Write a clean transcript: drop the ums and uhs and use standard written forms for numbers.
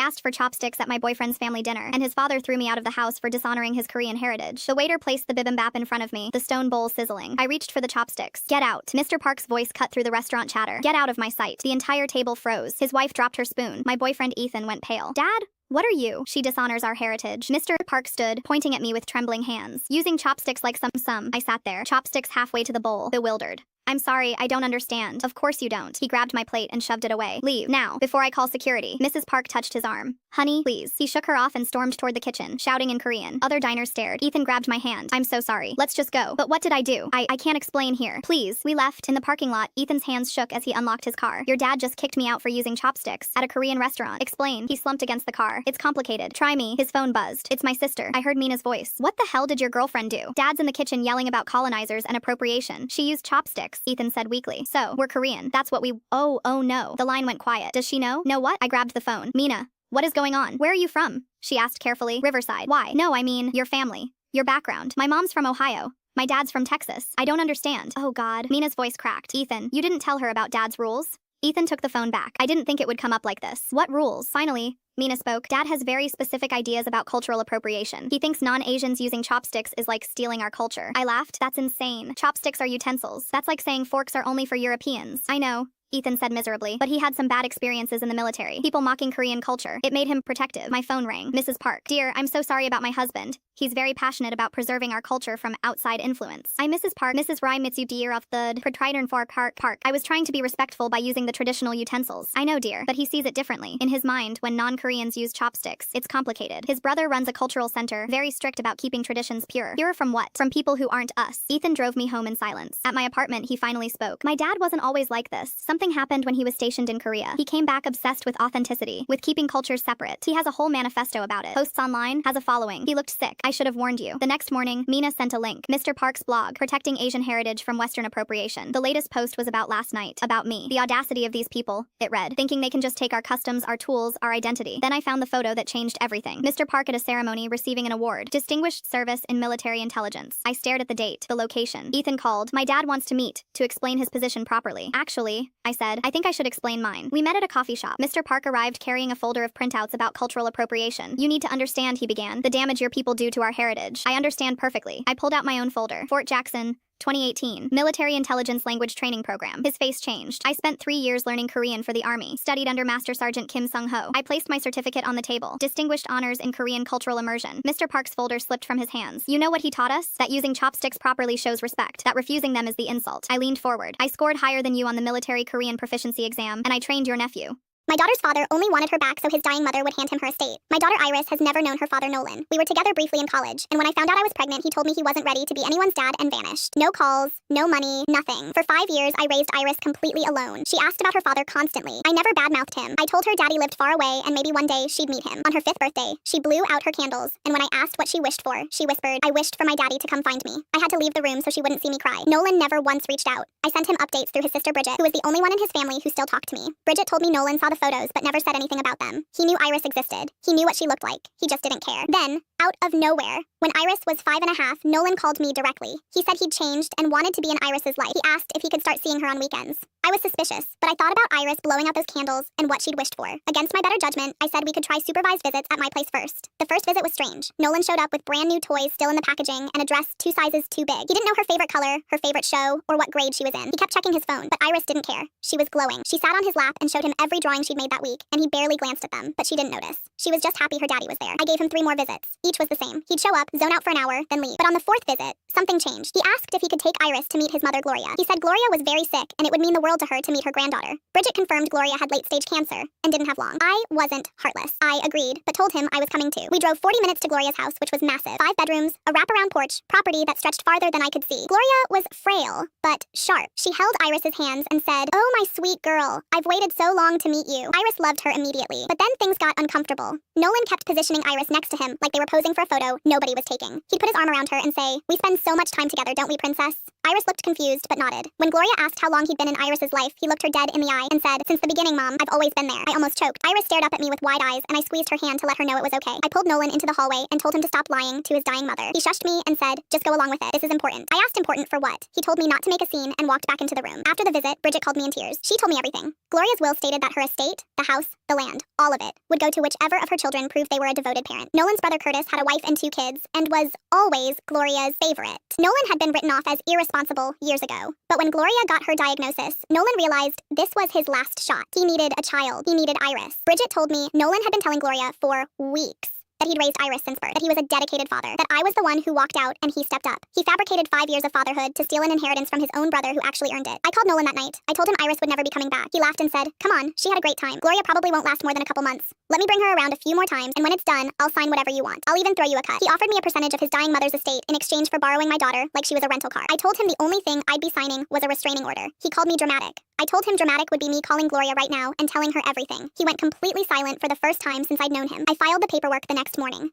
asked for chopsticks at my boyfriend's family dinner, and his father threw me out of the house for dishonoring his Korean heritage. The waiter placed the bibimbap in front of me, the stone bowl sizzling. I reached for the chopsticks. Get out. Mr. Park's voice cut through the restaurant chatter. Get out of my sight. The entire table froze. His wife dropped her spoon. My boyfriend Ethan went pale. Dad? What are you? She dishonors our heritage. Mr. Park stood, pointing at me with trembling hands. Using chopsticks like some. I sat there, chopsticks halfway to the bowl, bewildered. I'm sorry, I don't understand. Of course you don't. He grabbed my plate and shoved it away. Leave, now, before I call security. Mrs. Park touched his arm. Honey, please. He shook her off and stormed toward the kitchen, shouting in Korean. Other diners stared. Ethan grabbed my hand. I'm so sorry. Let's just go. But what did I do? I can't explain here. Please. We left. In the parking lot, Ethan's hands shook as he unlocked his car. Your dad just kicked me out for using chopsticks at a Korean restaurant. Explain. He slumped against the car. It's complicated. Try me. His phone buzzed. It's my sister. I heard Mina's voice. What the hell did your girlfriend do? Dad's in the kitchen yelling about colonizers and appropriation. She used chopsticks, Ethan said weakly. So, we're Korean. That's what we— Oh no. The line went quiet. Does she know? Know what? I grabbed the phone. Mina, what is going on? Where are you from? She asked carefully. Riverside. Why? No, I mean, your family. Your background. My mom's from Ohio. My dad's from Texas. I don't understand. Oh God. Mina's voice cracked. Ethan, you didn't tell her about Dad's rules? Ethan took the phone back. I didn't think it would come up like this. What rules? Finally, Mina spoke. Dad has very specific ideas about cultural appropriation. He thinks non-Asians using chopsticks is like stealing our culture. I laughed. That's insane. Chopsticks are utensils. That's like saying forks are only for Europeans. I know, Ethan said miserably, but he had some bad experiences in the military. People mocking Korean culture. It made him protective. My phone rang. Mrs. Park. Dear, I'm so sorry about my husband. He's very passionate about preserving our culture from outside influence. I'm Mrs. Park. Mrs. Rai Mitsu dear of the Protriton for Park. I was trying to be respectful by using the traditional utensils. I know, dear, but he sees it differently. In his mind, when non-Koreans use chopsticks, it's complicated. His brother runs a cultural center, very strict about keeping traditions pure. Pure from what? From people who aren't us. Ethan drove me home in silence. At my apartment, he finally spoke. My dad wasn't always like this. Something happened when he was stationed in Korea. He came back obsessed with authenticity, with keeping cultures separate. He has a whole manifesto about it. Posts online, has a following. He looked sick. I should have warned you. The next morning, Mina sent a link. Mr. Park's blog, Protecting Asian Heritage from Western Appropriation. The latest post was about last night. About me. The audacity of these people, it read. Thinking they can just take our customs, our tools, our identity. Then I found the photo that changed everything. Mr. Park at a ceremony receiving an award. Distinguished Service in Military Intelligence. I stared at the date, the location. Ethan called. My dad wants to meet, to explain his position properly. Actually, I said, I think I should explain mine. We met at a coffee shop. Mr. Park arrived carrying a folder of printouts about cultural appropriation. You need to understand, he began, the damage your people do to our heritage. I understand perfectly. I pulled out my own folder. Fort Jackson, 2018. Military Intelligence Language Training Program. His face changed. I spent 3 years learning Korean for the Army. Studied under Master Sergeant Kim Sung-ho. I placed my certificate on the table. Distinguished honors in Korean cultural immersion. Mr. Park's folder slipped from his hands. You know what he taught us? That using chopsticks properly shows respect. That refusing them is the insult. I leaned forward. I scored higher than you on the military Korean proficiency exam, and I trained your nephew. My daughter's father only wanted her back so his dying mother would hand him her estate. My daughter Iris has never known her father Nolan. We were together briefly in college, and when I found out I was pregnant, he told me he wasn't ready to be anyone's dad and vanished. No calls, no money, nothing. For 5 years, I raised Iris completely alone. She asked about her father constantly. I never badmouthed him. I told her daddy lived far away and maybe one day she'd meet him. On her 5th birthday, she blew out her candles, and when I asked what she wished for, she whispered, I wished for my daddy to come find me. I had to leave the room so she wouldn't see me cry. Nolan never once reached out. I sent him updates through his sister Bridget, who was the only one in his family who still talked to me. Bridget told me Nolan saw the photos but never said anything about them. He knew Iris existed. He knew what she looked like. He just didn't care. Then, out of nowhere, when Iris was 5.5, Nolan called me directly. He said he'd changed and wanted to be in Iris's life. He asked if he could start seeing her on weekends. I was suspicious, but I thought about Iris blowing out those candles and what she'd wished for. Against my better judgment, I said we could try supervised visits at my place first. The first visit was strange. Nolan showed up with brand new toys still in the packaging and a dress 2 sizes too big. He didn't know her favorite color, her favorite show, or what grade she was in. He kept checking his phone, but Iris didn't care. She was glowing. She sat on his lap and showed him every drawing she'd made that week, and he barely glanced at them, but she didn't notice. She was just happy her daddy was there. I gave him 3 more visits. Each was the same. He'd show up, zone out for an hour, then leave. But on the 4th visit, something changed. He asked if he could take Iris to meet his mother Gloria. He said Gloria was very sick, and it would mean the world to her to meet her granddaughter. Bridget confirmed Gloria had late-stage cancer, and didn't have long. I wasn't heartless. I agreed, but told him I was coming too. We drove 40 minutes to Gloria's house, which was massive. 5 bedrooms, a wraparound porch, property that stretched farther than I could see. Gloria was frail, but sharp. She held Iris's hands and said, "Oh, my sweet girl, I've waited so long to meet you." Iris loved her immediately, but then things got uncomfortable. Nolan kept positioning Iris next to him like they were posing for a photo nobody was taking. He'd put his arm around her and say, "We spend so much time together, don't we, princess?" Iris looked confused, but nodded. When Gloria asked how long he'd been in Iris's life, he looked her dead in the eye and said, "Since the beginning, Mom, I've always been there." I almost choked. Iris stared up at me with wide eyes, and I squeezed her hand to let her know it was okay. I pulled Nolan into the hallway and told him to stop lying to his dying mother. He shushed me and said, "Just go along with it. This is important." I asked important for what. He told me not to make a scene and walked back into the room. After the visit, Bridget called me in tears. She told me everything. Gloria's will stated that her estate, the house, the land, all of it, would go to whichever of her children proved they were a devoted parent. Nolan's brother Curtis had a wife and 2 kids and was always Gloria's favorite. Nolan had been written off as irresponsible years ago. But when Gloria got her diagnosis, Nolan realized this was his last shot. He needed a child. He needed Iris. Bridget told me Nolan had been telling Gloria for weeks that he'd raised Iris since birth, that he was a dedicated father, that I was the one who walked out and he stepped up. He fabricated 5 years of fatherhood to steal an inheritance from his own brother who actually earned it. I called Nolan that night. I told him Iris would never be coming back. He laughed and said, "Come on, she had a great time. Gloria probably won't last more than a couple months. Let me bring her around a few more times, and when it's done, I'll sign whatever you want. I'll even throw you a cut." He offered me a percentage of his dying mother's estate in exchange for borrowing my daughter like she was a rental car. I told him the only thing I'd be signing was a restraining order. He called me dramatic. I told him dramatic would be me calling Gloria right now and telling her everything. He went completely silent for the first time since I'd known him. I filed the paperwork the next morning.